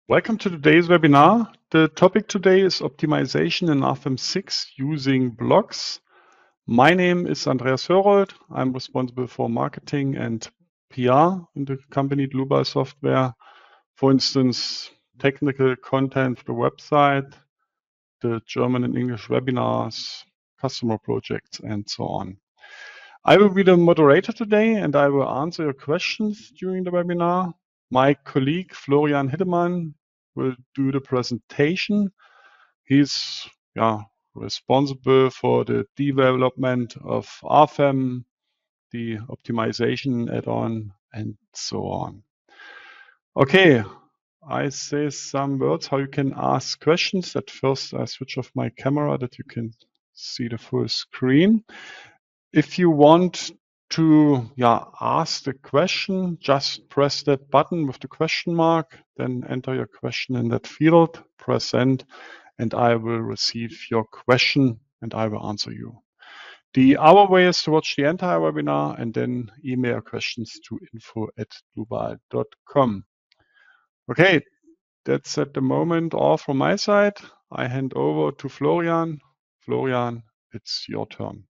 Welcome to today's webinar. The topic today is optimization in RFEM 6 using blocks. My name is Andreas Hörold. I'm responsible for marketing and PR in the company Dlubal Software. For instance, technical content for the website, the German and English webinars, customer projects, and so on. I will be the moderator today and I will answer your questions during the webinar. My colleague Florian Hiddemann will do the presentation. He's responsible for the development of RFEM, the optimization add-on, and so on. Okay, I say some words how you can ask questions. At first, I switch off my camera that you can see the full screen. If you want to ask the question, just press that button with the question mark, then enter your question in that field, press send, and I will receive your question and I will answer you. The other way is to watch the entire webinar and then email questions to info@dlubal.com. Okay, that's at the moment all from my side. I hand over to Florian. Florian, it's your turn.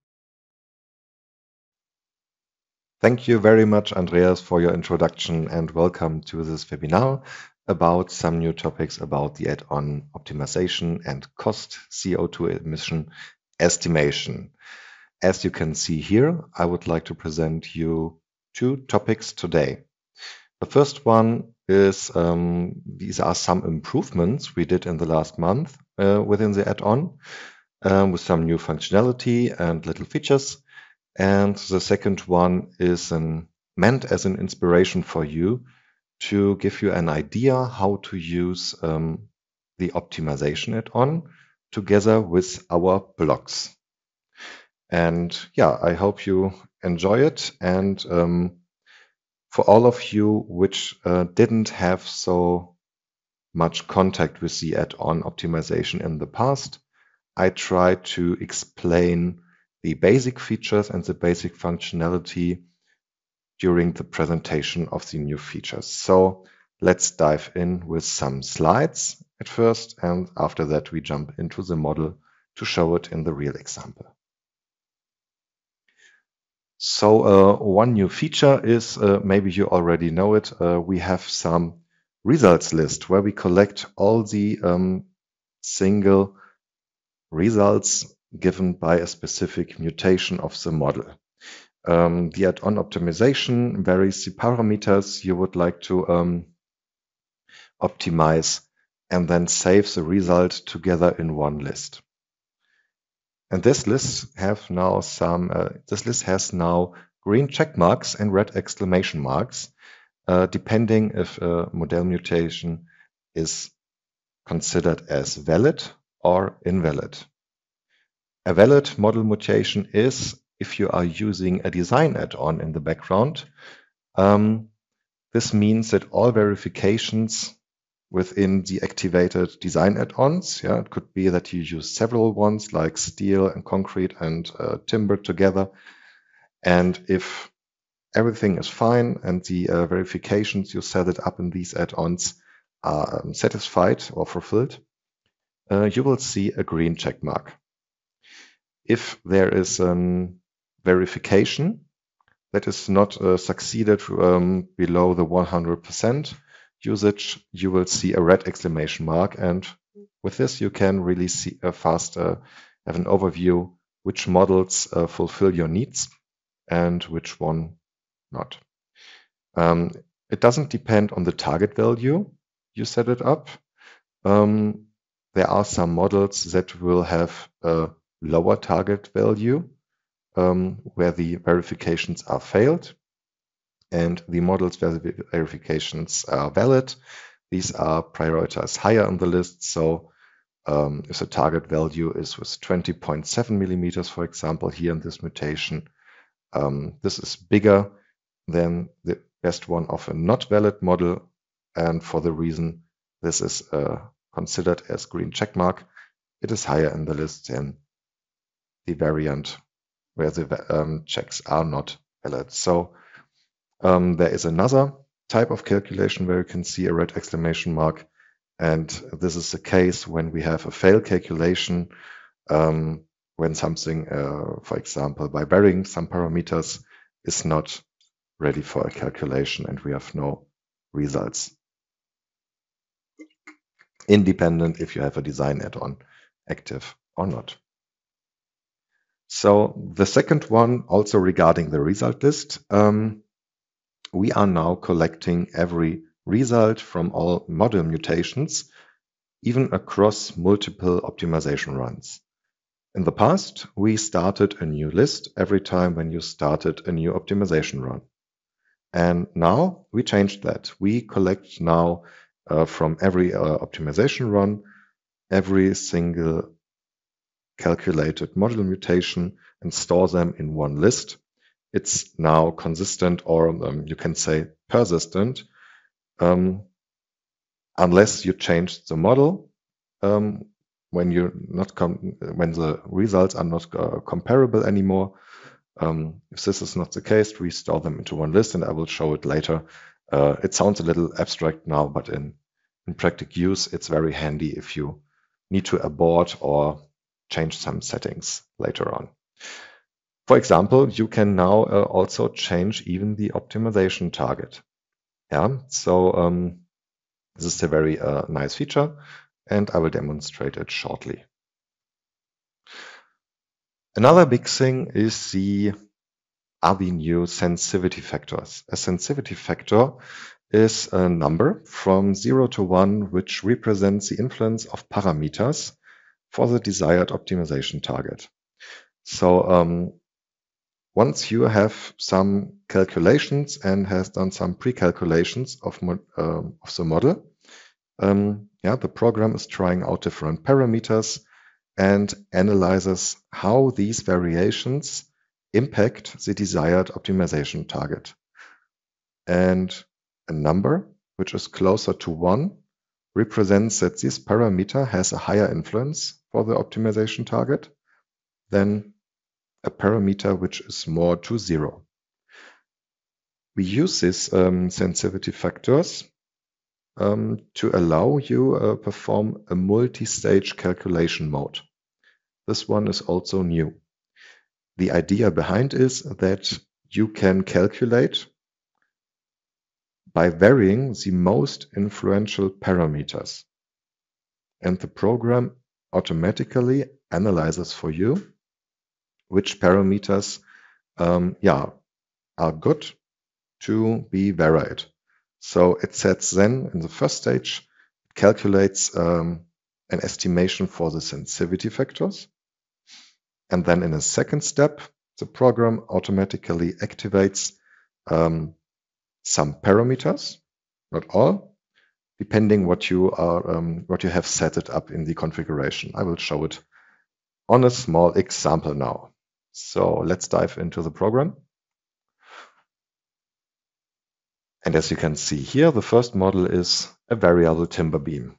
Thank you very much, Andreas, for your introduction, and welcome to this webinar about some new topics about the add-on optimization and cost CO2 emission estimation. As you can see here, I would like to present you two topics today. The first one is these are some improvements we did in the last month within the add-on with some new functionality and little features. And the second one is meant as an inspiration for you to give you an idea how to use the optimization add-on together with our blocks. And I hope you enjoy it. And for all of you which didn't have so much contact with the add-on optimization in the past, I try to explain the basic features and the basic functionality during the presentation of the new features. So let's dive in with some slides at first, and after that we jump into the model to show it in the real example. So one new feature is, maybe you already know it, we have some results list where we collect all the single results given by a specific mutation of the model. The add-on optimization varies the parameters you would like to optimize and then save the result together in one list. And this list has now green check marks and red exclamation marks, depending if a model mutation is considered as valid or invalid. A valid model mutation is if you are using a design add-on in the background. This means that all verifications within the activated design add-ons, it could be that you use several ones like steel and concrete and timber together. And if everything is fine and the verifications you set it up in these add-ons are satisfied or fulfilled, you will see a green check mark. If there is verification that is not succeeded below the 100% usage, you will see a red exclamation mark. And with this, you can really see have an overview which models fulfill your needs and which one not. It doesn't depend on the target value you set it up. There are some models that will have a lower target value where the verifications are failed, and the models where the verifications are valid, these are prioritized higher on the list. So if the target value is with 20.7 millimeters, for example, here in this mutation, this is bigger than the best one of a not valid model, and for the reason this is considered as green checkmark, it is higher in the list than the variant where the checks are not valid. So there is another type of calculation where you can see a red exclamation mark. And this is the case when we have a fail calculation, when something, for example, by varying some parameters, is not ready for a calculation and we have no results. Independent if you have a design add-on active or not. So the second one, also regarding the result list, we are now collecting every result from all model mutations, even across multiple optimization runs. In the past, we started a new list every time when you started a new optimization run. And now we changed that. We collect now from every optimization run, every single calculated model mutation and store them in one list. It's now consistent, or you can say persistent, unless you change the model when the results are not comparable anymore. If this is not the case, we store them into one list, and I will show it later. It sounds a little abstract now, but in practical use, it's very handy if you need to abort or change some settings later on. For example, you can now also change even the optimization target. Yeah, so this is a very nice feature, and I will demonstrate it shortly. Another big thing is are the new sensitivity factors. A sensitivity factor is a number from 0 to 1 which represents the influence of parameters for the desired optimization target. So once you have some calculations and has done some pre-calculations of the model, the program is trying out different parameters and analyzes how these variations impact the desired optimization target. And a number which is closer to 1 represents that this parameter has a higher influence for the optimization target than a parameter which is more to 0. We use these sensitivity factors to allow you perform a multi-stage calculation mode. This one is also new. The idea behind is that you can calculate by varying the most influential parameters, and the program automatically analyzes for you which parameters are good to be varied. So it sets then in the first stage, it calculates an estimation for the sensitivity factors. And then in a second step, the program automatically activates some parameters, not all, depending what you have set it up in the configuration. I will show it on a small example now. So let's dive into the program. And as you can see here, the first model is a variable timber beam.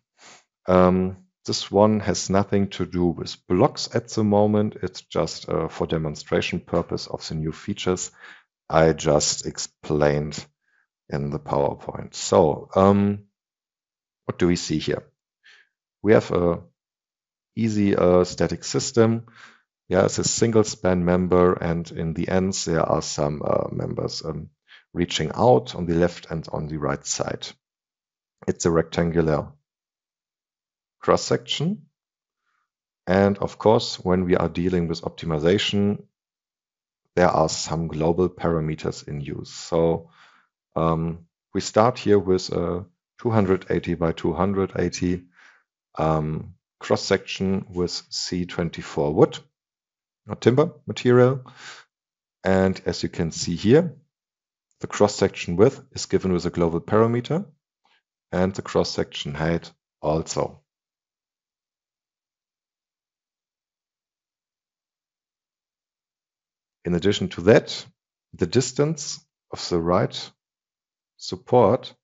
This one has nothing to do with blocks at the moment. It's just for demonstration purpose of the new features I just explained in the PowerPoint. So what do we see here? We have a easy static system. Yeah, it's a single span member, and in the ends there are some members reaching out on the left and on the right side. It's a rectangular cross-section. And of course, when we are dealing with optimization, there are some global parameters in use. So we start here with a 280 by 280 cross-section with C24 wood, or timber material. And as you can see here, the cross-section width is given with a global parameter and the cross-section height also. In addition to that, the distance of the right support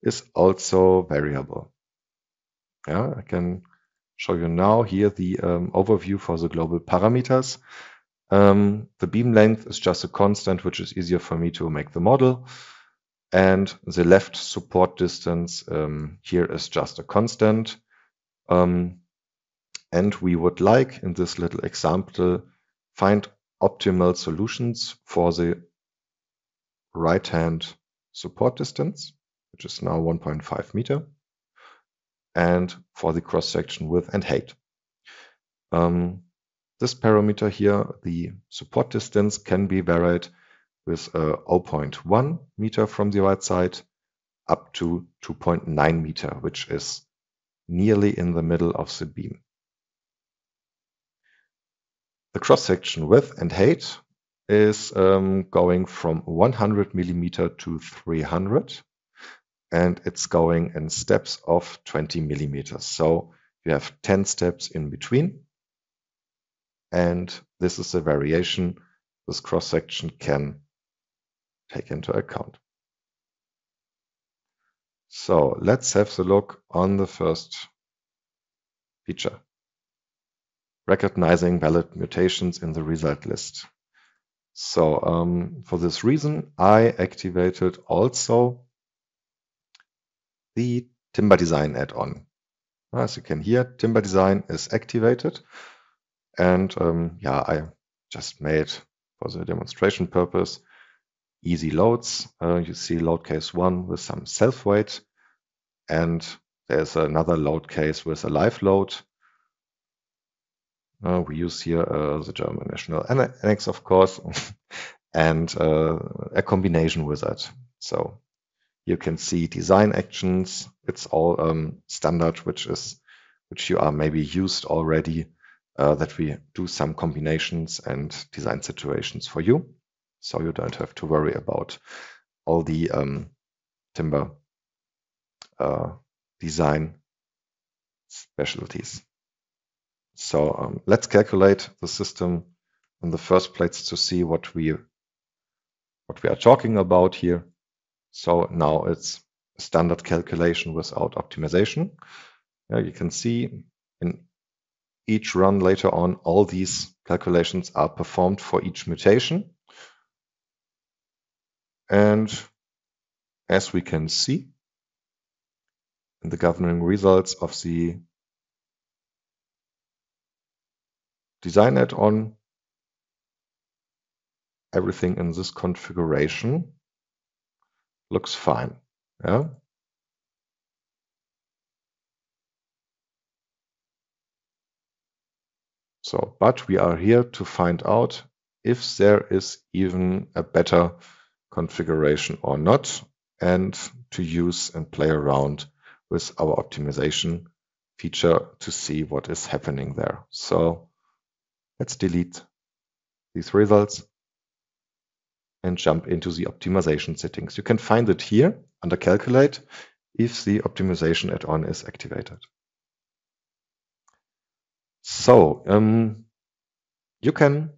is also variable. Yeah, I can show you now here the overview for the global parameters. The beam length is just a constant, which is easier for me to make the model. And the left support distance here is just a constant. And we would like, in this little example, find optimal solutions for the right-hand support distance, which is now 1.5 meter, and for the cross-section width and height. This parameter here, the support distance, can be varied with 0.1 meter from the right side up to 2.9 meter, which is nearly in the middle of the beam. The cross-section width and height is going from 100 millimeter to 300, and it's going in steps of 20 millimeters. So you have 10 steps in between, and this is a variation this cross-section can take into account. So let's have the look on the first feature, recognizing valid mutations in the result list. So for this reason, I activated also the Timber Design add-on. As you can hear, Timber Design is activated, and yeah, I just made, for the demonstration purpose, easy loads. You see load case 1 with some self-weight, and there's another load case with a live load. We use here the German National Annex, of course, and a combination wizard. So you can see design actions. It's all standard, which you are maybe used already, that we do some combinations and design situations for you. So you don't have to worry about all the timber design specialties. So let's calculate the system in the first place to see what we are talking about here. So now it's a standard calculation without optimization. You can see in each run later on, all these calculations are performed for each mutation. And as we can see in the governing results of the design add-on, everything in this configuration looks fine. Yeah. So, but we are here to find out if there is even a better configuration or not, and to use and play around with our optimization feature to see what is happening there. So let's delete these results and jump into the optimization settings. You can find it here under Calculate if the optimization add-on is activated. So you can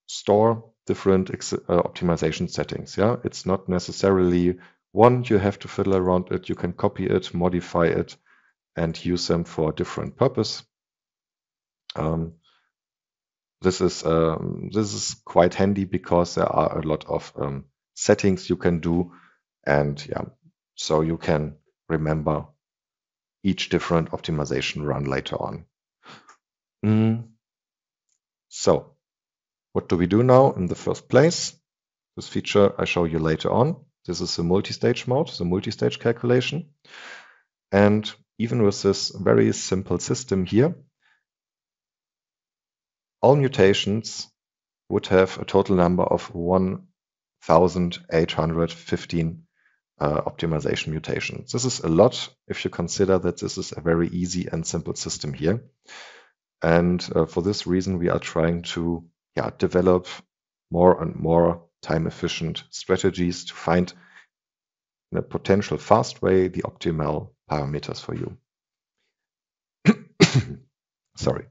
store different optimization settings. Yeah, it's not necessarily one you have to fiddle around it. You can copy it, modify it, and use them for different purpose. This is quite handy because there are a lot of settings you can do, and yeah, so you can remember each different optimization run later on. So what do we do now in the first place? This feature I show you later on. This is the multi-stage mode, the multi-stage calculation. And even with this very simple system here, all mutations would have a total number of 1,815 optimization mutations. This is a lot if you consider that this is a very easy and simple system here. And for this reason, we are trying to develop more and more time-efficient strategies to find in a potential fast way the optimal parameters for you. Sorry.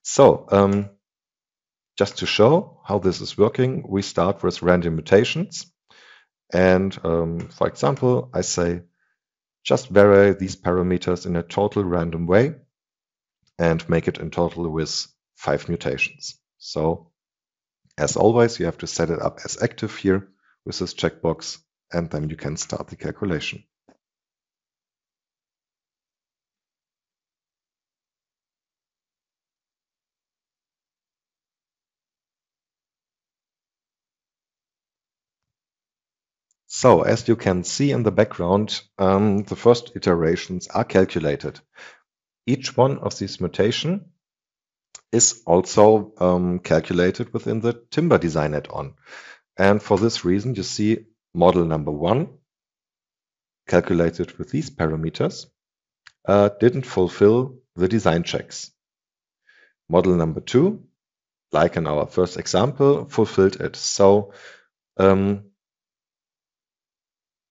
So just to show how this is working, we start with random mutations. And for example, I say just vary these parameters in a total random way and make it in total with 5 mutations. So as always, you have to set it up as active here with this checkbox and then you can start the calculation. So as you can see in the background, the first iterations are calculated. Each one of these mutations is also calculated within the Timber Design add-on. And for this reason, you see model number 1, calculated with these parameters, didn't fulfill the design checks. Model number 2, like in our first example, fulfilled it. So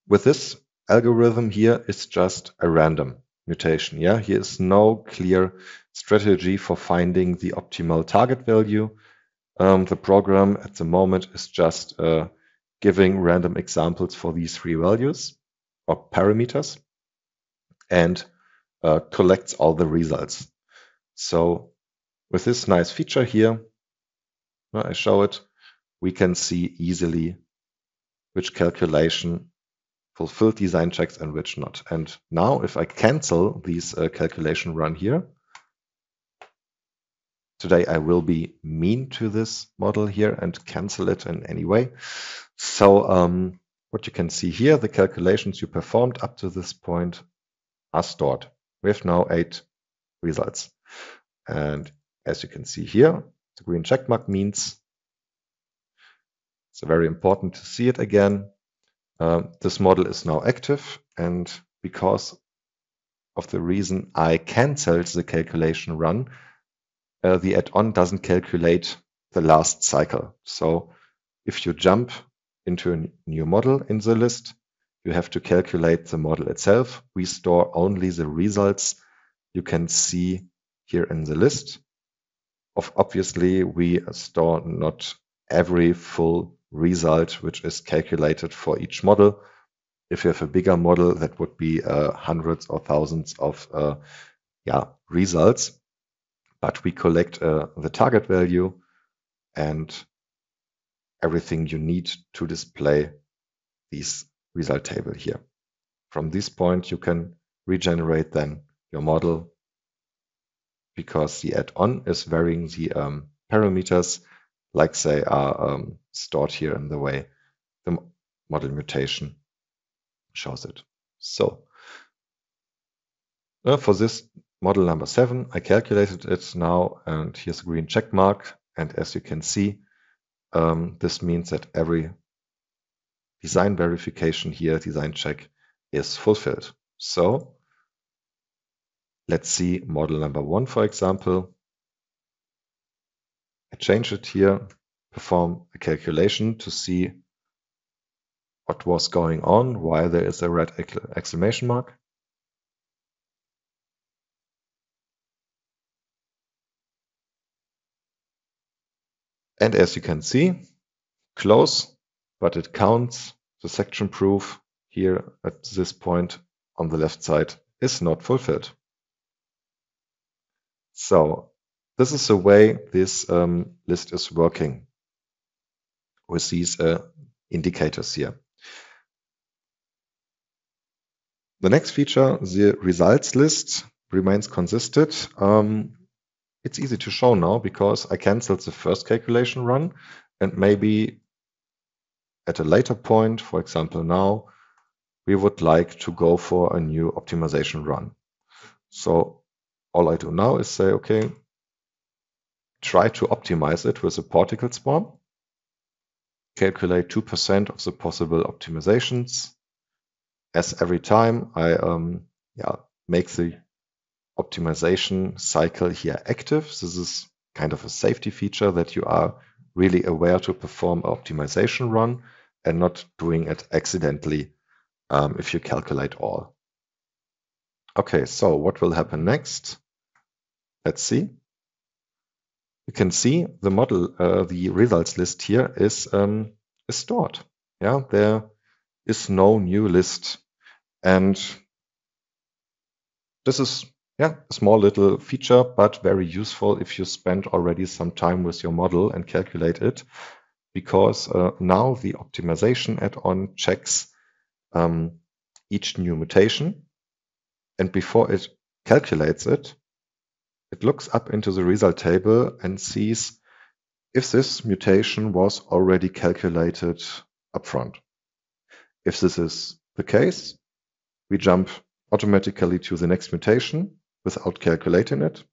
with this algorithm here, it's just a random mutation. Yeah, here is no clear strategy for finding the optimal target value. The program at the moment is just giving random examples for these 3 values or parameters and collects all the results. So with this nice feature here, I show it, we can see easily which calculation fulfilled design checks and which not. And now if I cancel these calculation run here, today I will be mean to this model here and cancel it in any way. So what you can see here, the calculations you performed up to this point are stored. We have now 8 results. And as you can see here, the green check mark means it's very important to see it again. This model is now active, and because of the reason I canceled the calculation run, the add-on doesn't calculate the last cycle. So if you jump into a new model in the list, you have to calculate the model itself. We store only the results you can see here in the list. Obviously, we store not every full result which is calculated for each model. If you have a bigger model, that would be hundreds or thousands of results. But we collect the target value and everything you need to display this result table here. From this point, you can regenerate then your model because the add-on is varying the parameters like they are stored here in the way the model mutation shows it. So for this model number 7, I calculated it now, and here's a green check mark. And as you can see, this means that every design verification here, design check, is fulfilled. So let's see model number 1, for example. I change it here, perform a calculation to see what was going on, why there is a red exclamation mark. And as you can see, close, but it counts. The section proof here at this point on the left side is not fulfilled. So this is the way this list is working with these indicators here. The next feature, the results list, remains consistent. It's easy to show now because I canceled the first calculation run, and maybe at a later point, for example now, we would like to go for a new optimization run. So all I do now is say, okay, try to optimize it with a particle swarm, calculate 2% of the possible optimizations. As every time I make the optimization cycle here active. This is kind of a safety feature that you are really aware to perform an optimization run and not doing it accidentally if you calculate all. Okay, so what will happen next? Let's see. You can see the model, the results list here is stored. Yeah, there is no new list, and this is a small little feature, but very useful if you spend already some time with your model and calculate it, because now the optimization add-on checks each new mutation, and before it calculates it, it looks up into the result table and sees if this mutation was already calculated upfront. If this is the case, we jump automatically to the next mutation without calculating it.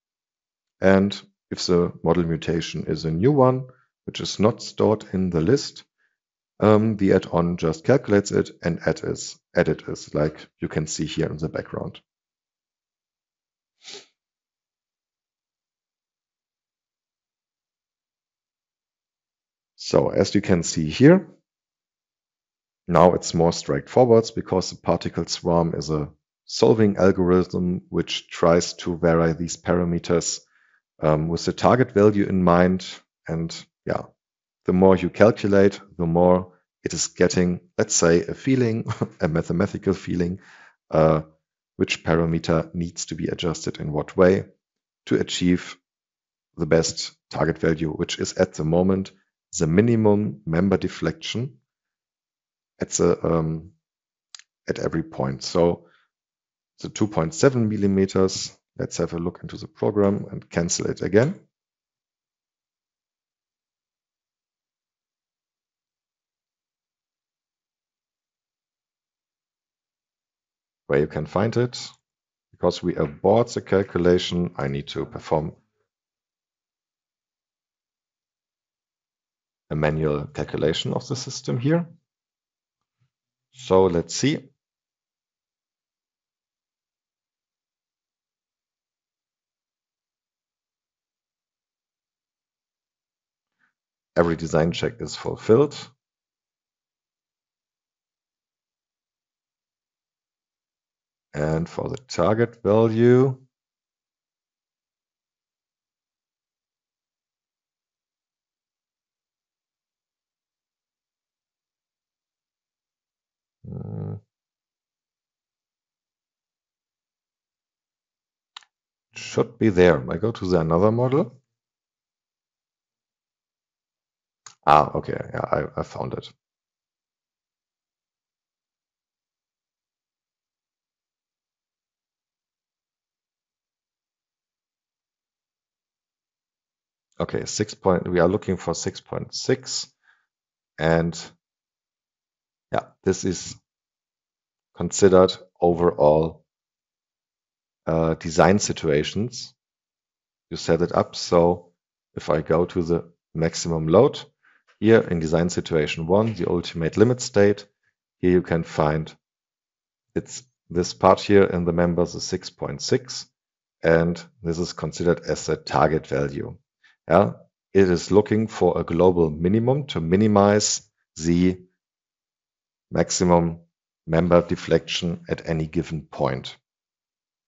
And if the model mutation is a new one, which is not stored in the list, the add-on just calculates it and edit it, like you can see here in the background. So as you can see here, now it's more straightforward because the particle swarm is a solving algorithm which tries to vary these parameters with the target value in mind. And yeah, the more you calculate, the more it is getting, let's say, a feeling, a mathematical feeling, which parameter needs to be adjusted in what way to achieve the best target value, which is at the moment the minimum member deflection at every point. So the 2.7 millimeters, let's have a look into the program and cancel it again. Where you can find it, because we abort the calculation, I need to perform a manual calculation of the system here. So let's see. Every design check is fulfilled. And for the target value, should be there. I go to the another model. Okay, yeah, I found it. Okay, we are looking for 6.6, and yeah, this is considered overall design situations. You set it up, so if I go to the maximum load, here in design situation 1, the ultimate limit state, here you can find it's this part here in the members, the 6.6, and this is considered as a target value. Yeah, it is looking for a global minimum to minimize the maximum member deflection at any given point.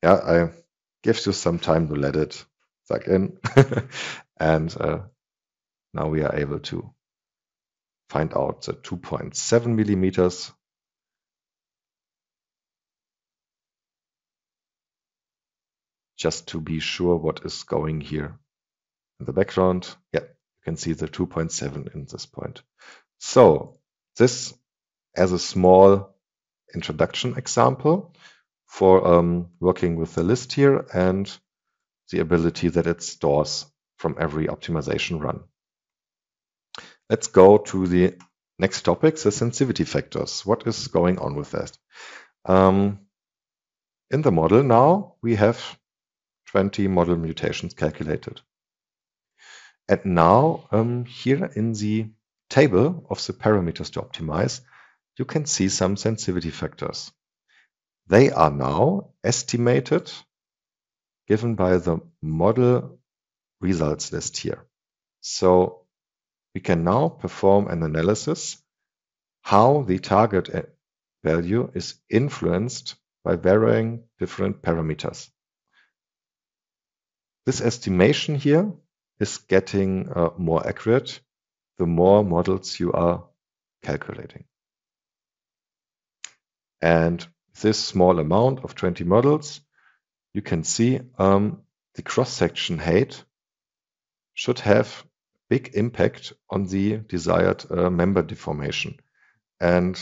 Yeah, I give you some time to let it suck in. And now we are able to find out the 2.7 millimeters. Just to be sure what is going here in the background. Yeah, you can see the 2.7 in this point. So this as a small introduction example for working with the list here and the ability that it stores from every optimization run. Let's go to the next topic, the sensitivity factors. What is going on with that? In the model now, we have 20 model mutations calculated. And now here in the table of the parameters to optimize, you can see some sensitivity factors. They are now estimated given by the model results list here. So we can now perform an analysis how the target value is influenced by varying different parameters. This estimation here is getting more accurate the more models you are calculating. And this small amount of 20 models, you can see the cross-section height should have big impact on the desired member deformation. And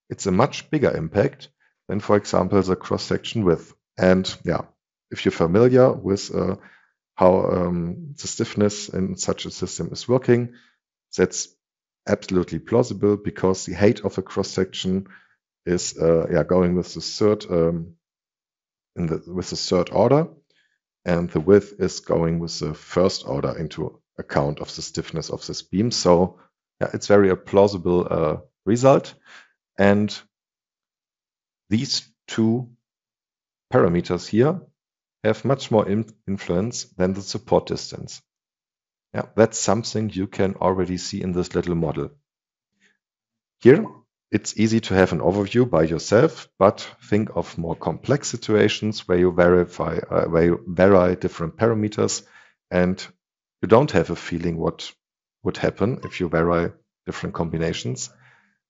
it's a much bigger impact than, for example, the cross-section width. And yeah, if you're familiar with how the stiffness in such a system is working, that's absolutely plausible, because the height of a cross-section is going with the third with the third order, and the width is going with the first order into account of the stiffness of this beam. So yeah, it's very a plausible result. And these two parameters here have much more influence than the support distance. Yeah, that's something you can already see in this little model. Here, it's easy to have an overview by yourself, but think of more complex situations where you vary different parameters, and you don't have a feeling what would happen if you vary different combinations.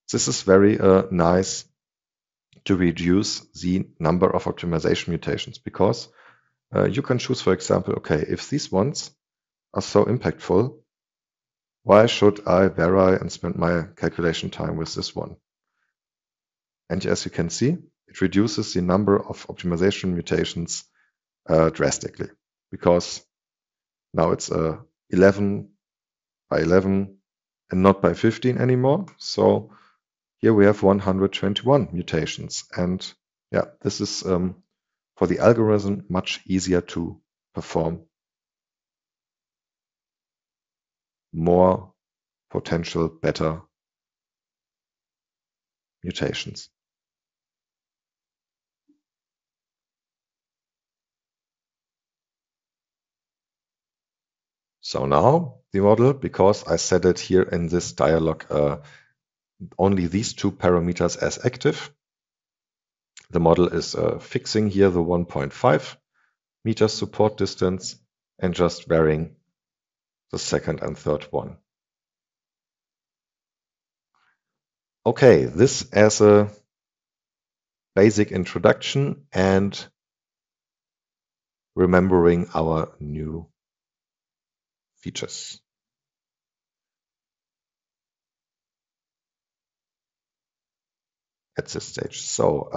This is very nice to reduce the number of optimization mutations, because you can choose, for example, okay, if these ones are so impactful, why should I vary and spend my calculation time with this one? And as you can see, it reduces the number of optimization mutations drastically, because now it's 11 by 11 and not by 15 anymore. So here we have 121 mutations. And yeah, this is for the algorithm much easier to perform. More potential better mutations. So now the model, because I set it here in this dialog, only these two parameters as active, the model is fixing here the 1.5 meter support distance and just varying the second and third one. Okay, this as a basic introduction and remembering our new features. At this stage. So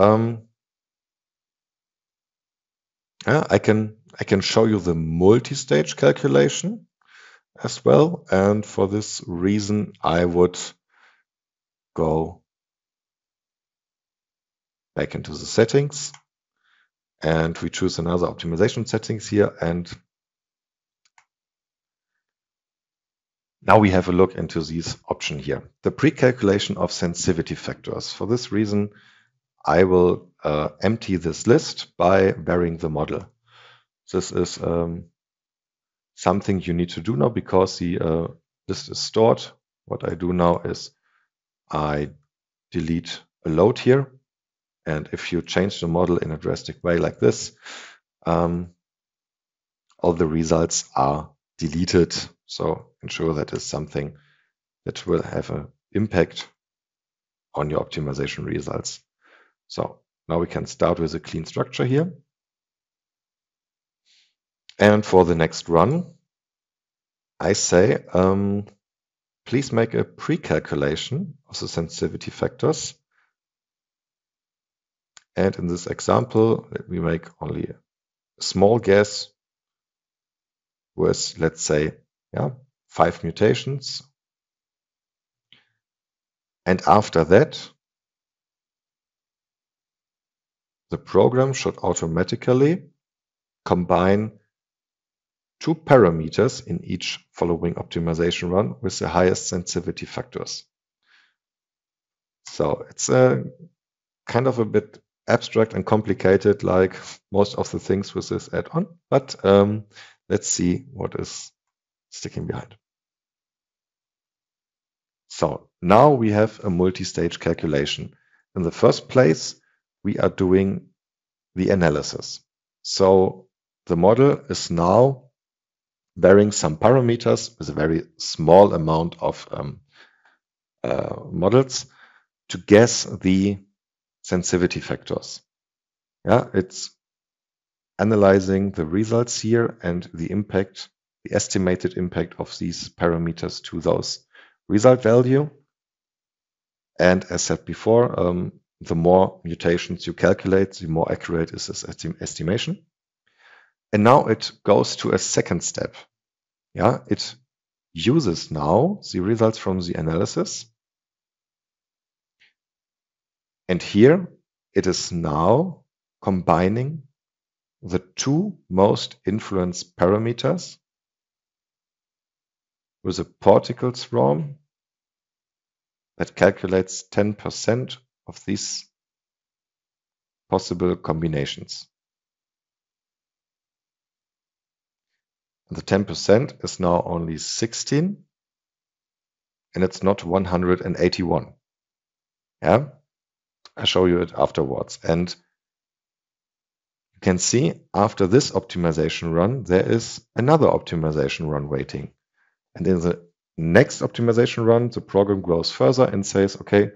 I can show you the multi-stage calculation as well, and for this reason I would go back into the settings, and we choose another optimization settings here, and now we have a look into these options here. The pre-calculation of sensitivity factors. For this reason, I will empty this list by varying the model. This is something you need to do now, because the list is stored. What I do now is I delete a load here. And if you change the model in a drastic way like this, all the results are deleted. So ensure that is something that will have an impact on your optimization results. So now we can start with a clean structure here. And for the next run, I say, please make a pre-calculation of the sensitivity factors. And in this example, we make only a small guess with, let's say, 5 mutations. And after that, the program should automatically combine 2 parameters in each following optimization run with the highest sensitivity factors. So it's kind of a bit abstract and complicated, like most of the things with this add-on, but let's see what is sticking behind. So now we have a multi-stage calculation. In the first place, we are doing the analysis. So the model is now varying some parameters with a very small amount of models to guess the sensitivity factors. Yeah, it's analyzing the results here and the impact, the estimated impact of these parameters to those result value. And as said before, the more mutations you calculate, the more accurate is this estimation. And now it goes to a second step. Yeah, it uses now the results from the analysis. And here it is now combining the two most influenced parameters with a particle swarm that calculates 10% of these possible combinations. And the 10% is now only 16, and it's not 181. Yeah, I'll show you it afterwards. And you can see after this optimization run, there is another optimization run waiting. And in the next optimization run, the program goes further and says, okay,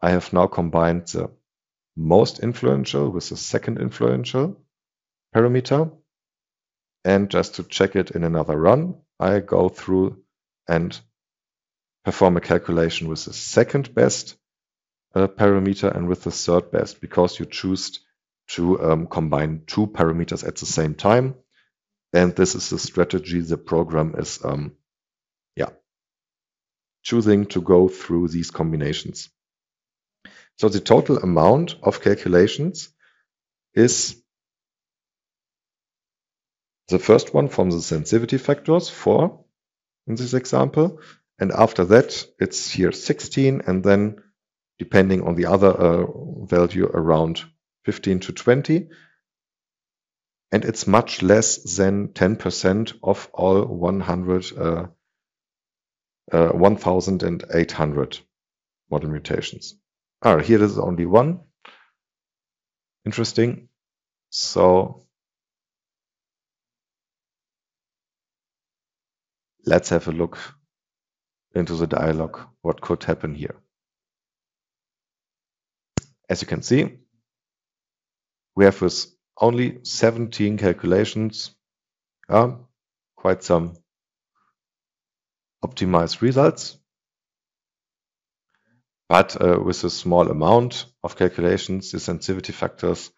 I have now combined the most influential with the second influential parameter. And just to check it in another run, I go through and perform a calculation with the second best parameter and with the third best, because you choose to combine two parameters at the same time. And this is the strategy the program is choosing to go through these combinations. So the total amount of calculations is the first one from the sensitivity factors, 4 in this example. And after that, it's here 16, and then depending on the other value, around 15 to 20. And it's much less than 10% of all 1,800 model mutations. Here is only one. Interesting. So let's have a look into the dialog, what could happen here. As you can see, we have with only 17 calculations, quite some optimized results. But with a small amount of calculations, the sensitivity factors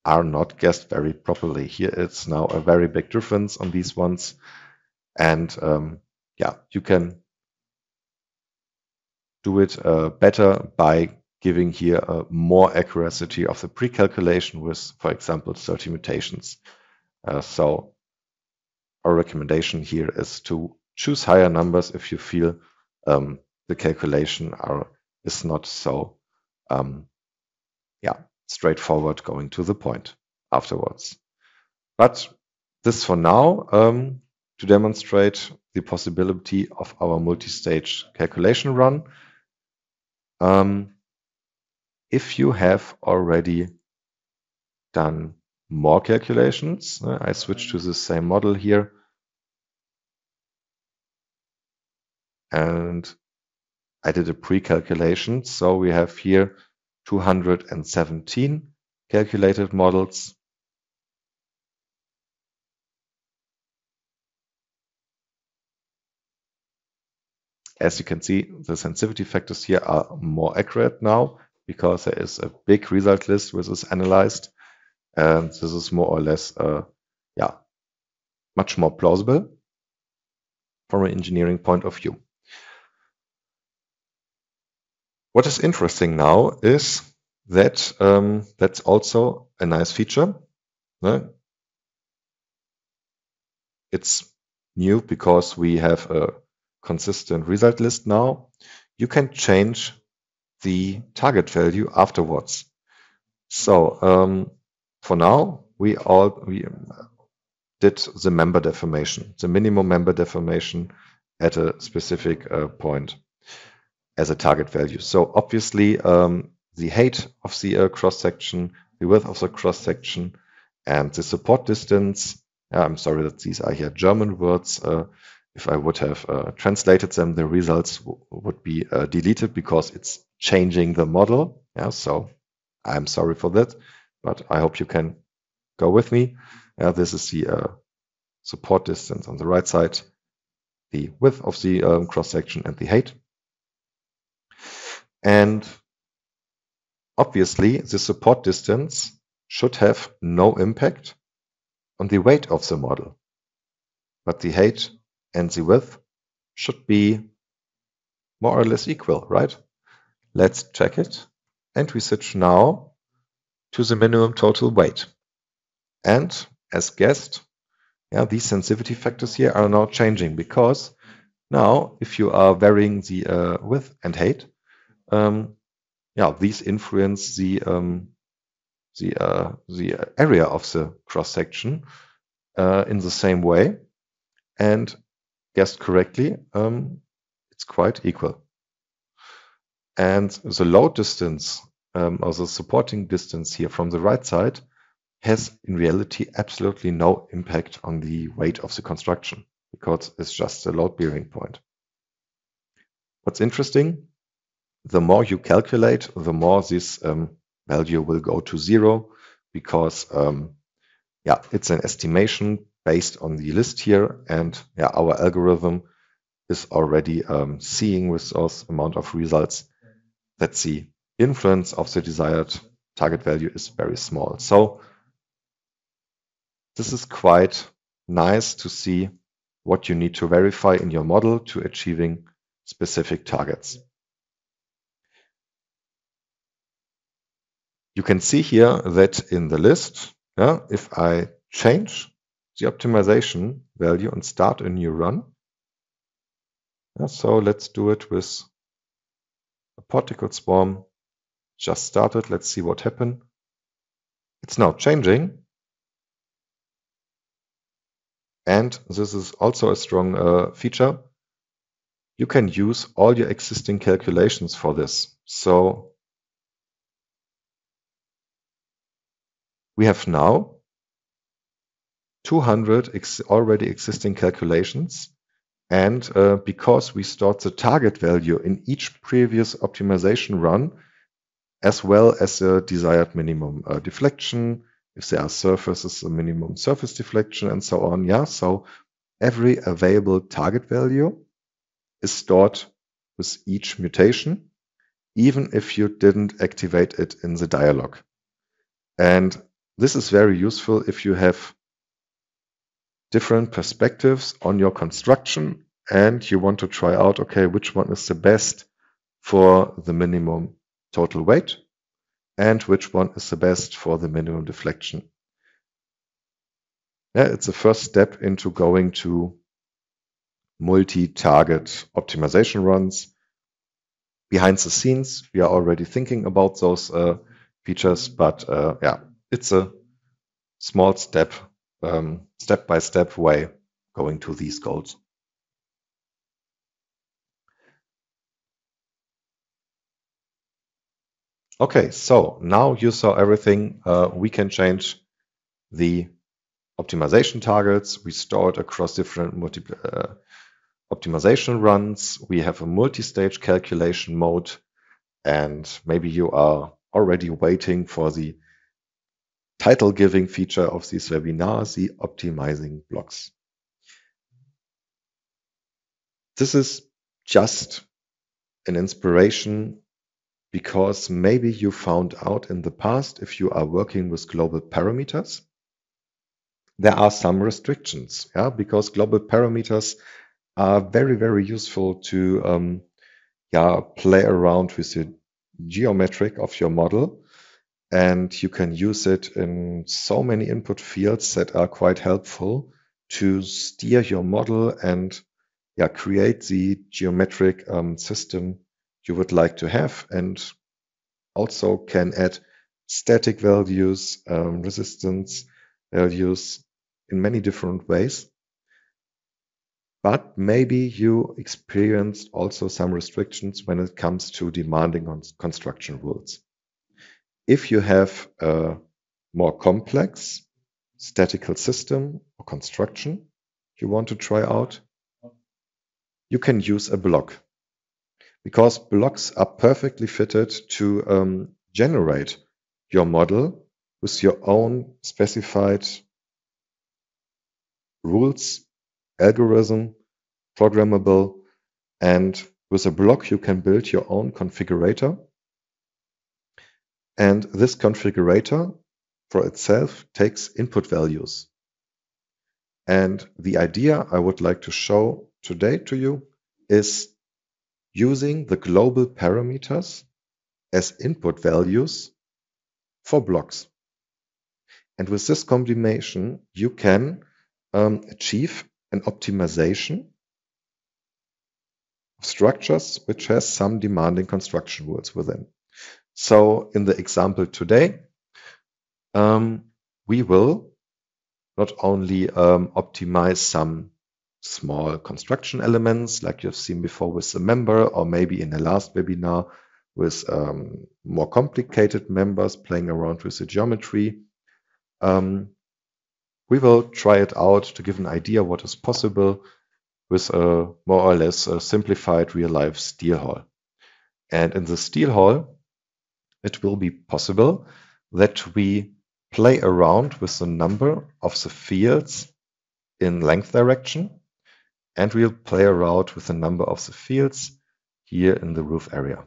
are not guessed very properly. Here it's now a very big difference on these ones. And you can do it better by giving here more accuracy of the pre-calculation with, for example, 30 mutations. So our recommendation here is to choose higher numbers if you feel the calculation is not so straightforward, going to the point afterwards. But this for now, to demonstrate the possibility of our multi-stage calculation run. If you have already done more calculations, I switch to the same model here. And I did a pre-calculation. So we have here 217 calculated models. As you can see, the sensitivity factors here are more accurate now because there is a big result list which is analyzed. And this is more or less, much more plausible from an engineering point of view. What is interesting now is that that's also a nice feature. It's new because we have a consistent result list now. You can change the target value afterwards. So for now, we did the member deformation, the minimum member deformation at a specific point as a target value. So obviously the height of the cross-section, the width of the cross-section, and the support distance. I'm sorry that these are here German words. If I would have translated them, the results would be deleted because it's changing the model. So I'm sorry for that, but I hope you can go with me. This is the support distance on the right side, the width of the cross-section, and the height. And obviously, the support distance should have no impact on the weight of the model, but the height and the width should be more or less equal, right? Let's check it. And we switch now to the minimum total weight. And as guessed, these sensitivity factors here are now changing, because now if you are varying the width and height, these influence the area of the cross section in the same way. And guessed correctly, it's quite equal. And the load distance or the supporting distance here from the right side has in reality absolutely no impact on the weight of the construction, because it's just a load bearing point. What's interesting, the more you calculate, the more this value will go to 0, because it's an estimation based on the list here, and our algorithm is already seeing with those amount of results that the influence of the desired target value is very small. So this is quite nice to see what you need to verify in your model to achieving specific targets. You can see here that in the list, if I change the optimization value and start a new run, so let's do it with a particle swarm. Just started. Let's see what happened. It's now changing. And this is also a strong feature. You can use all your existing calculations for this. So we have now 200 already existing calculations. And because we stored the target value in each previous optimization run, as well as the desired minimum deflection, if there are surfaces, the minimum surface deflection, and so on. So every available target value is stored with each mutation, even if you didn't activate it in the dialog. And this is very useful if you have different perspectives on your construction and you want to try out, okay, which one is the best for the minimum total weight and which one is the best for the minimum deflection. It's the first step into going to multi-target optimization runs. Behind the scenes, we are already thinking about those features, but it's a small step, step-by-step way going to these goals. Okay, so now you saw everything. We can change the optimization targets. We store it across different optimization runs. We have a multi-stage calculation mode, and maybe you are already waiting for the title giving feature of this webinar, the optimizing blocks. This is just an inspiration because maybe you found out in the past, if you are working with global parameters, there are some restrictions, because global parameters are very, very useful to play around with the geometric of your model. And you can use it in so many input fields that are quite helpful to steer your model and create the geometric system you would like to have, and also can add static values, resistance values in many different ways. But maybe you experienced also some restrictions when it comes to demanding on construction rules. If you have a more complex statistical system or construction you want to try out, you can use a block, because blocks are perfectly fitted to generate your model with your own specified rules, algorithm, programmable, and With a block, you can build your own configurator. And this configurator for itself takes input values. And the idea I would like to show today to you is using the global parameters as input values for blocks. And with this combination, you can achieve an optimization of structures which has some demanding construction rules within. So in the example today, we will not only optimize some small construction elements like you've seen before with the member, or maybe in the last webinar with more complicated members playing around with the geometry. We will try it out to give an idea what is possible with a more or less simplified real-life steel hall. And in the steel hall, it will be possible that we play around with the number of the fields in length direction, and we'll play around with the number of the fields here in the roof area.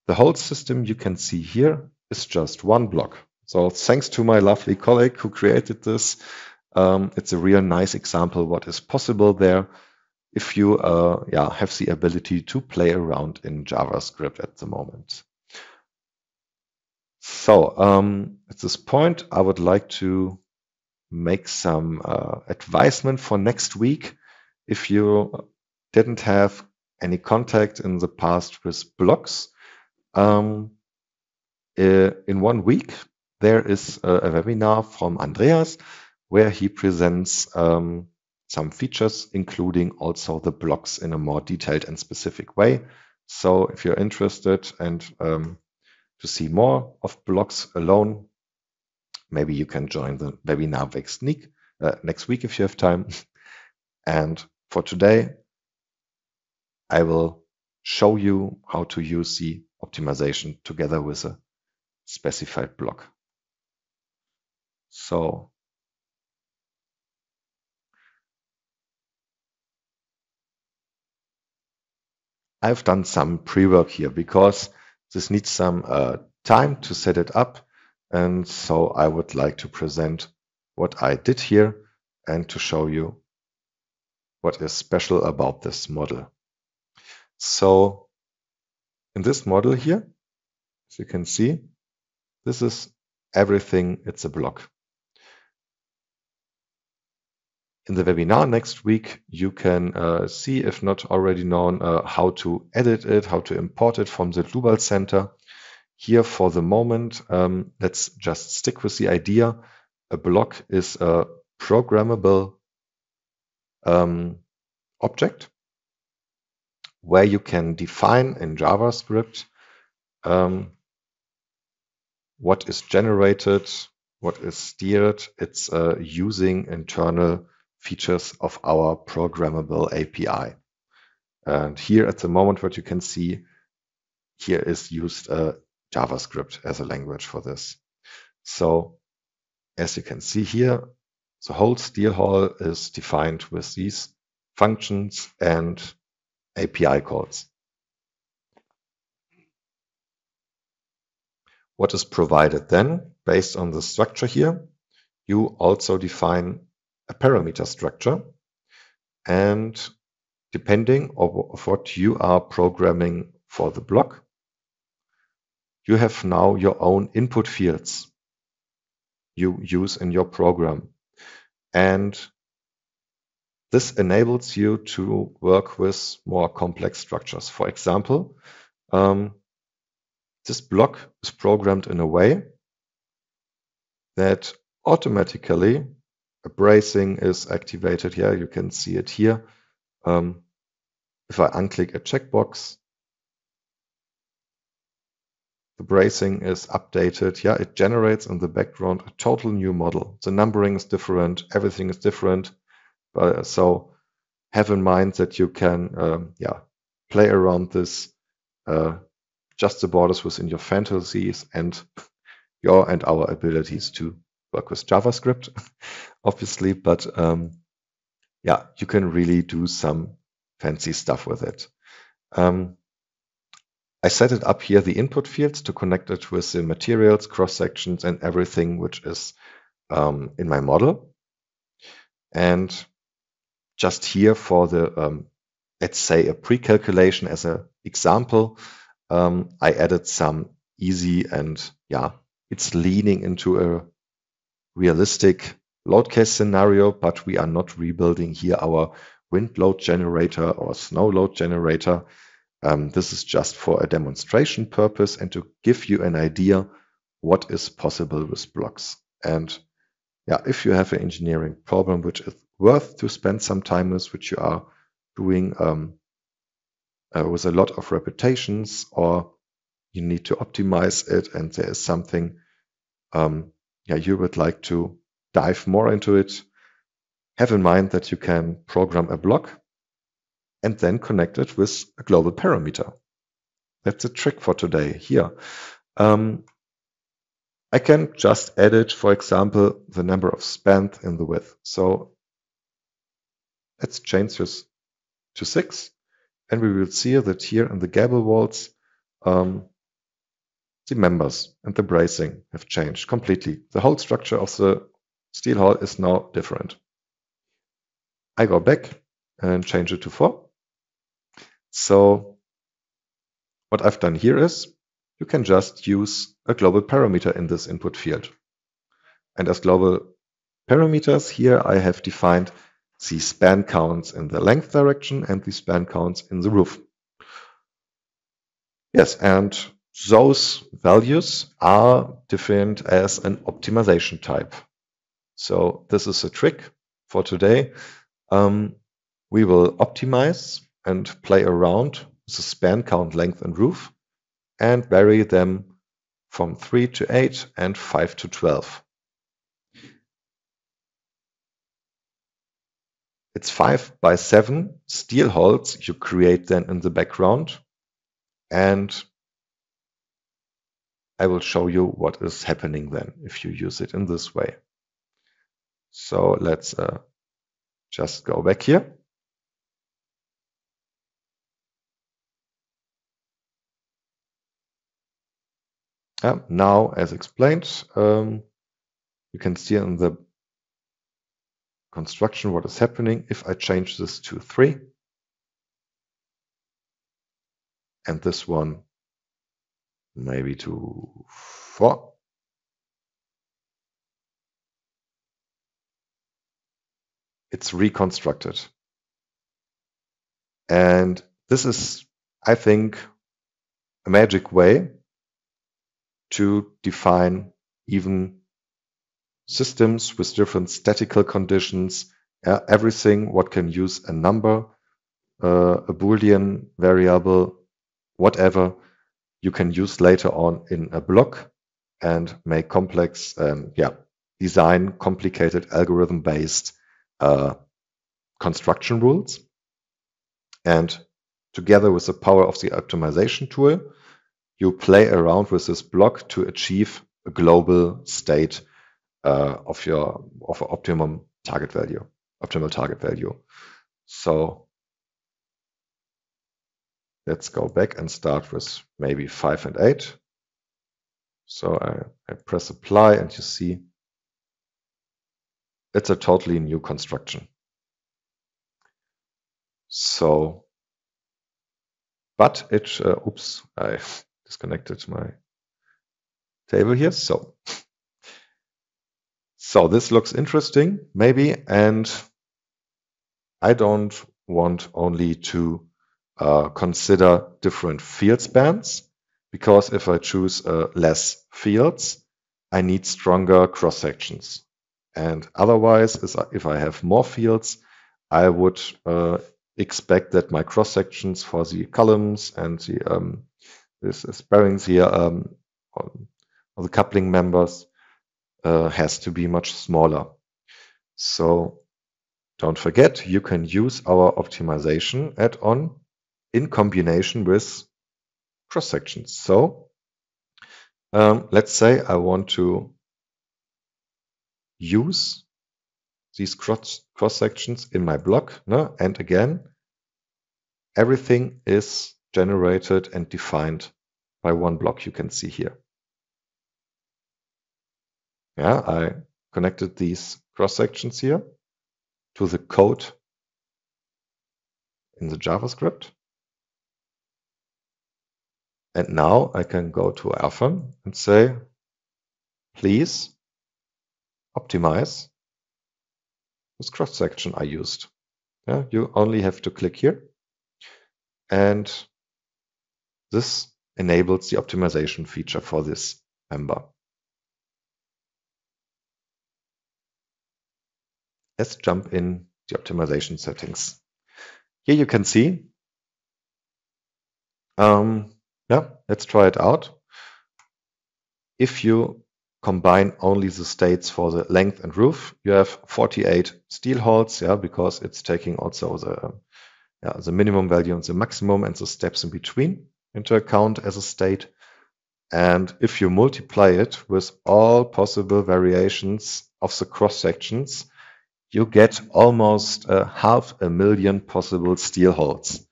The whole system you can see here is just one block. So thanks to my lovely colleague who created this, it's a real nice example what is possible there if you have the ability to play around in JavaScript at the moment. So at this point, I would like to make some advisement for next week. If you didn't have any contact in the past with blocks, in 1 week, there is a webinar from Andreas where he presents some features, including also the blocks in a more detailed and specific way. So if you're interested and to see more of blocks alone, maybe you can join the webinar next week if you have time. And for today, I will show you how to use the optimization together with a specified block. So I've done some pre-work here because this needs some time to set it up. And so I would like to present what I did here and to show you what is special about this model. So in this model here, as you can see, this is everything. It's a block. In the webinar next week, you can see, if not already known, how to edit it, how to import it from the Dlubal Center. Here for the moment, let's just stick with the idea. A block is a programmable object where you can define in JavaScript what is generated, what is steered. It's using internal features of our programmable API. And here at the moment, what you can see here is used JavaScript as a language for this. So as you can see here, the whole steel hall is defined with these functions and API calls. What is provided then, based on the structure here, you also define a parameter structure, and depending on what you are programming for the block, you have now your own input fields you use in your program. And this enables you to work with more complex structures. For example, this block is programmed in a way that automatically a bracing is activated. Here, you can see it here. If I unclick a checkbox, the bracing is updated. Yeah, it generates in the background a total new model. The numbering is different. Everything is different. So have in mind that you can play around this, just the borders within your fantasies and your and our abilities to work with JavaScript, obviously. But you can really do some fancy stuff with it. I set it up here, the input fields, to connect it with the materials, cross-sections, and everything which is in my model. And just here for the, let's say, a pre-calculation as an example, I added some easy and, yeah, it's leaning into a realistic load case scenario, but we are not rebuilding here our wind load generator or snow load generator. This is just for a demonstration purpose and to give you an idea what is possible with blocks. And yeah, if you have an engineering problem which is worth to spend some time with, which you are doing with a lot of repetitions, or you need to optimize it and there is something you would like to dive more into it, have in mind that you can program a block and then connect it with a global parameter. That's a trick for today here. I can just edit, for example, the number of spans in the width. So let's change this to 6, and we will see that here in the gable walls, the members and the bracing have changed completely. The whole structure of the steel hull is now different. I go back and change it to 4. So what I've done here is you can just use a global parameter in this input field. And as global parameters here, I have defined the span counts in the length direction and the span counts in the roof. Yes, and those values are defined as an optimization type. So this is a trick for today. We will optimize and play around with the span count, length, and roof, and vary them from 3 to 8 and 5 to 12. It's 5 by 7 steel hulls you create then in the background, and I will show you what is happening then if you use it in this way. So let's just go back here. Now, as explained, you can see in the construction what is happening if I change this to 3 and this one maybe to 4. It's reconstructed. And this is, I think, a magic way to define even systems with different statical conditions, everything what can use a number, a Boolean variable, whatever you can use later on in a block and make complex, design complicated algorithm-based construction rules. And together with the power of the optimization tool, you play around with this block to achieve a global state of optimal target value. So let's go back and start with maybe 5 and 8. So I press apply and you see it's a totally new construction. So, but it, oops, I disconnected my table here. So this looks interesting, maybe, and I don't want only to consider different field spans, because if I choose less fields, I need stronger cross sections. And otherwise, if I have more fields, I would expect that my cross sections for the columns and the this bearings here or the coupling members has to be much smaller. So don't forget, you can use our optimization add-on in combination with cross sections. So let's say I want to use these cross sections in my block, no? And again, everything is generated and defined by one block you can see here. Yeah, I connected these cross sections here to the code in the JavaScript. And now I can go to RFEM and say, please optimize this cross section I used. Yeah, you only have to click here. And this enables the optimization feature for this member. Let's jump in the optimization settings. Here you can see, let's try it out. If you combine only the states for the length and roof, you have 48 steel holes, because it's taking also the minimum value and the maximum and the steps in between into account as a state. And if you multiply it with all possible variations of the cross sections, you get almost 500,000 possible steel holes.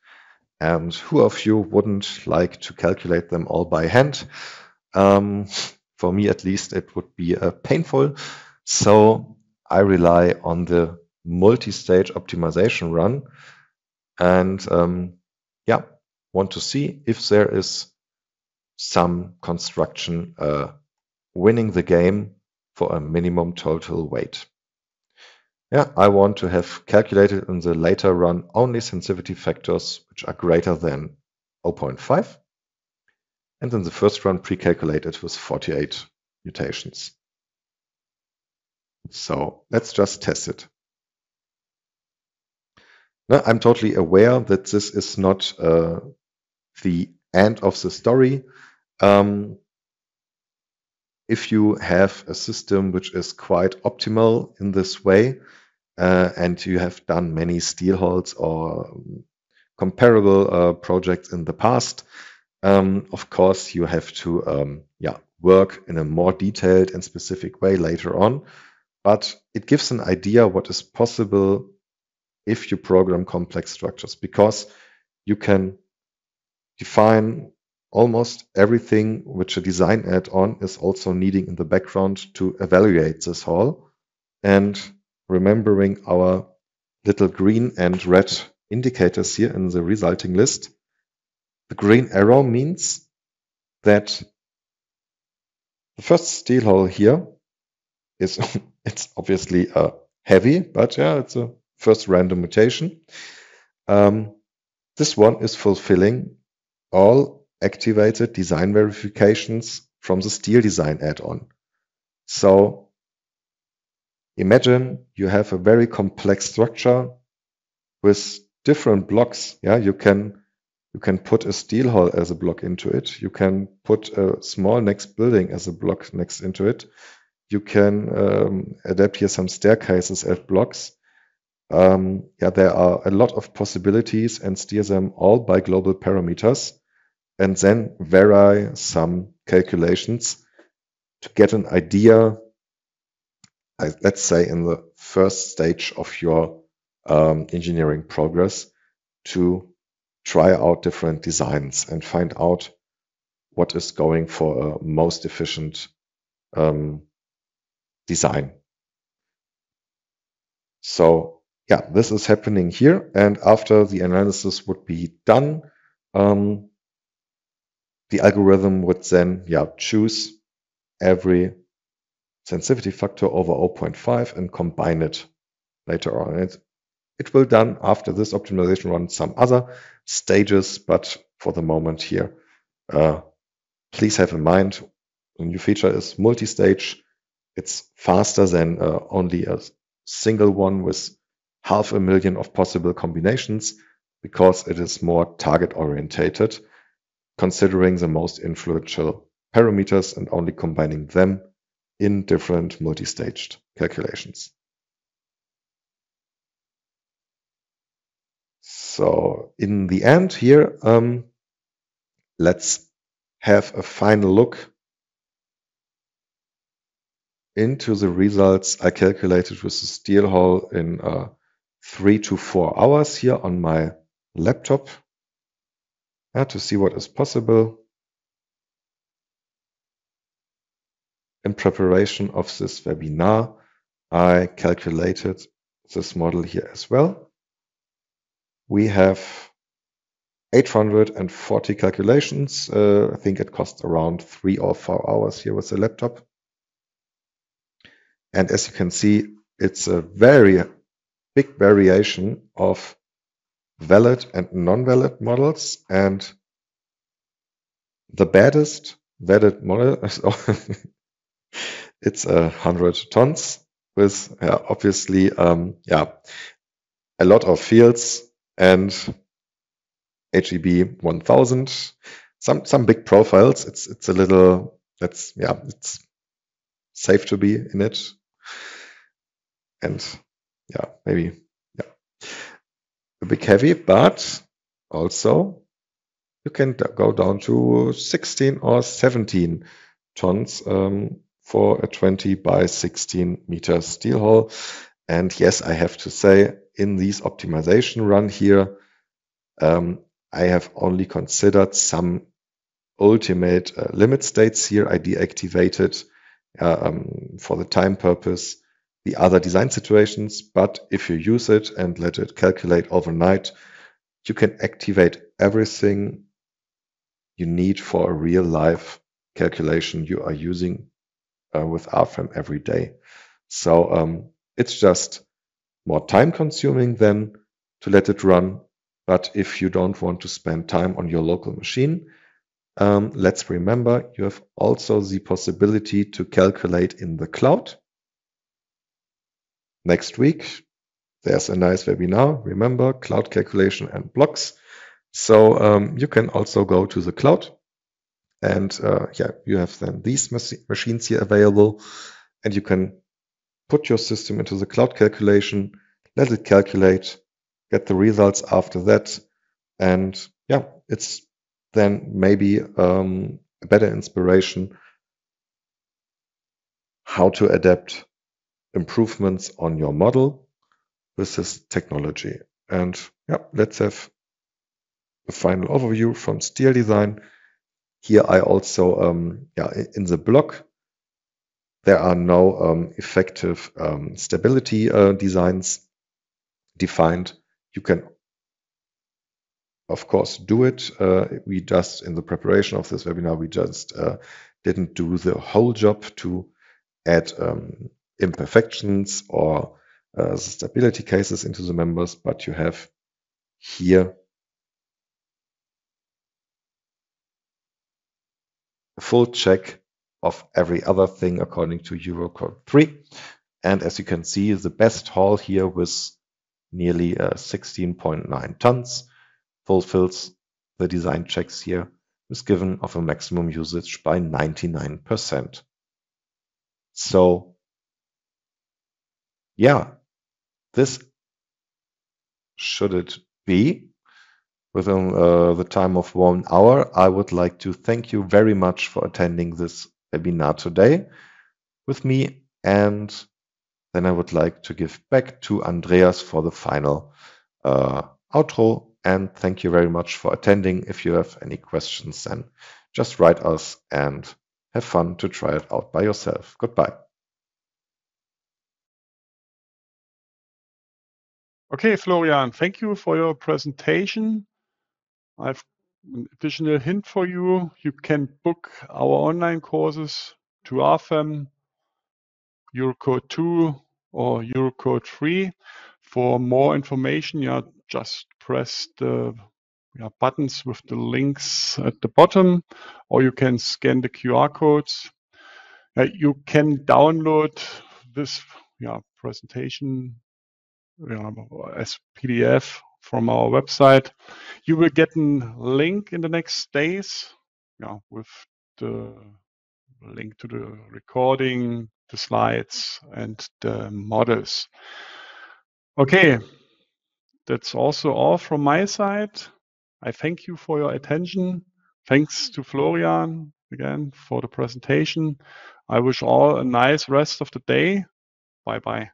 And who of you wouldn't like to calculate them all by hand? For me, at least, it would be painful. So I rely on the multi-stage optimization run and want to see if there is some construction winning the game for a minimum total weight. I want to have calculated in the later run only sensitivity factors which are greater than 0.5. And in the first run pre-calculated with 48 mutations. So let's just test it. Now, I'm totally aware that this is not the end of the story. If you have a system which is quite optimal in this way, and you have done many steel holes or comparable projects in the past, of course, you have to work in a more detailed and specific way later on. But it gives an idea what is possible if you program complex structures, because you can define almost everything which a design add-on is also needing in the background to evaluate this whole. And remembering our little green and red indicators here in the resulting list, the green arrow means that the first steel hole here is it's obviously heavy, but it's a first random mutation. This one is fulfilling all activated design verifications from the steel design add-on. So imagine you have a very complex structure with different blocks. You can put a steel hole as a block into it. You can put a small next building as a block next into it. You can adapt here some staircases as blocks. There are a lot of possibilities and steer them all by global parameters and then vary some calculations to get an idea, let's say in the first stage of your engineering progress, to try out different designs and find out what is going for a most efficient design. So this is happening here, and after the analysis would be done, the algorithm would then choose every sensitivity factor over 0.5 and combine it later on. It will done after this optimization run some other stages, but for the moment here, please have in mind the new feature is multi-stage. It's faster than only a single one with 500,000 of possible combinations, because it is more target orientated, considering the most influential parameters and only combining them in different multi-staged calculations. So in the end here, let's have a final look into the results I calculated with the steel hole in 3 to 4 hours here on my laptop. to see what is possible. In preparation of this webinar, I calculated this model here as well. We have 840 calculations. I think it costs around 3 or 4 hours here with the laptop. And as you can see, it's a very big variation of valid and non-valid models. And the baddest valid model is it's 100 tons with obviously a lot of fields and HEB 1000, some big profiles. It's a little, it's safe to be in it, and maybe a bit heavy, but also you can go down to 16 or 17 tons for a 20 by 16 meter steel hull. And yes, I have to say, in this optimization run here, I have only considered some ultimate limit states here. I deactivated for the time purpose the other design situations, but if you use it and let it calculate overnight, you can activate everything you need for a real life calculation you are using with RFEM every day. So it's just more time consuming than to let it run. But if you don't want to spend time on your local machine, let's remember you have also the possibility to calculate in the cloud. Next week, there's a nice webinar. Remember, cloud calculation and blocks. So you can also go to the cloud, and you have then these machines here available, and you can put your system into the cloud calculation, let it calculate, get the results after that, and it's then maybe a better inspiration how to adapt improvements on your model with this technology. And let's have a final overview from steel design. Here I also, in the block, there are no effective stability designs defined. You can, of course, do it. We just, in the preparation of this webinar, we just didn't do the whole job to add imperfections or the stability cases into the members, but you have here a full check of every other thing according to Eurocode 3. And as you can see, the best haul here with nearly 16.9 tons fulfills the design checks here, is given of a maximum usage by 99%. So this should it be within the time of 1 hour. I would like to thank you very much for attending this webinar today with me, and then I would like to give back to Andreas for the final outro. And thank you very much for attending. If you have any questions, then just write us and have fun to try it out by yourself. Goodbye. Okay, Florian, thank you for your presentation. I have an additional hint for you. You can book our online courses to RFEM, Eurocode 2 or Eurocode 3. For more information, just press the buttons with the links at the bottom, or you can scan the QR codes. You can download this presentation as PDF from our website. You will get a link in the next days with the link to the recording, the slides, and the models. Okay, that's also all from my side. I thank you for your attention. Thanks to Florian again for the presentation. I wish all a nice rest of the day. Bye-bye.